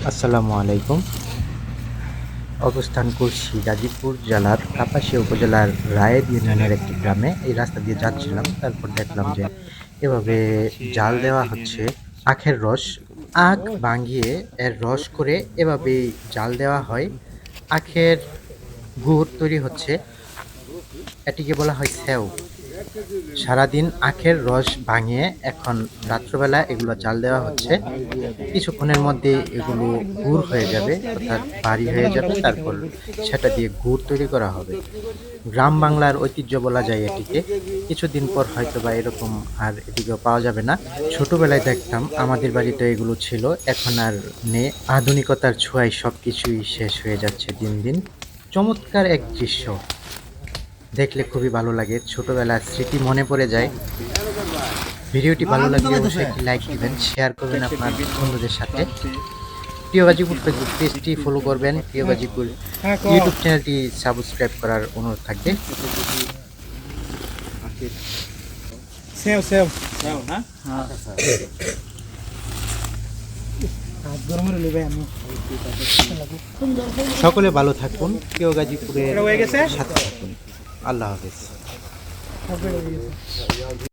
আসসালামু আলাইকুম। অবস্থান করছি গাজীপুর জেলার কাপাসিয়া উপজেলার রায়েদ ইউনিয়নের একটি গ্রামে। এই রাস্তা দিয়ে যাচ্ছিলাম, তারপর দেখলাম যে এভাবে জাল দেওয়া হচ্ছে আখের রস। আখ ভাঙিয়ে এর রস করে এভাবেই জাল দেওয়া হয়। আখের গুড় তৈরি হচ্ছে, এটিকে বলা হয় স্যাও। সারাদিন আখের রস ভাঙিয়ে এখন রাত্রবেলা এগুলো জাল দেওয়া হচ্ছে। কিছুক্ষণের মধ্যে এগুলো গুড় হয়ে যাবে, অর্থাৎ ভারী হয়ে যাবে। তারপর সেটা দিয়ে গুড় তৈরি করা হবে। গ্রাম বাংলার ঐতিহ্য বলা যায় এটিকে। কিছুদিন পর হয়তো বা এরকম আর এটিকেও পাওয়া যাবে না। ছোটবেলায় দেখতাম আমাদের বাড়িতে এগুলো ছিল, এখন আর নেই। আধুনিকতার ছোঁয়ায় সবকিছুই শেষ হয়ে যাচ্ছে দিন দিন। চমৎকার এক দৃশ্য, দেখলে খুবই ভালো লাগে, ছোটবেলার স্মৃতি মনে পড়ে যায়। ভিডিওটি ভালো লাগলে অবশ্যই একটি লাইক দিবেন, শেয়ার করবেন আপনার বন্ধুদের সাথে। প্রিয় গাজীপুর ফেসবুক পেজটি ফলো করবেন, প্রিয় গাজীপুর ইউটিউব চ্যানেলটি সাবস্ক্রাইব করার অনুরোধ থাকবে। সেও সেও সেও না? হাত গরম হলে ভাই আমি সকলে ভালো থাকুন, প্রিয় গাজীপুরের এটা হয়ে গেছে? সাথে থাকুন। আল্লাহ হাফেজ। তারপরে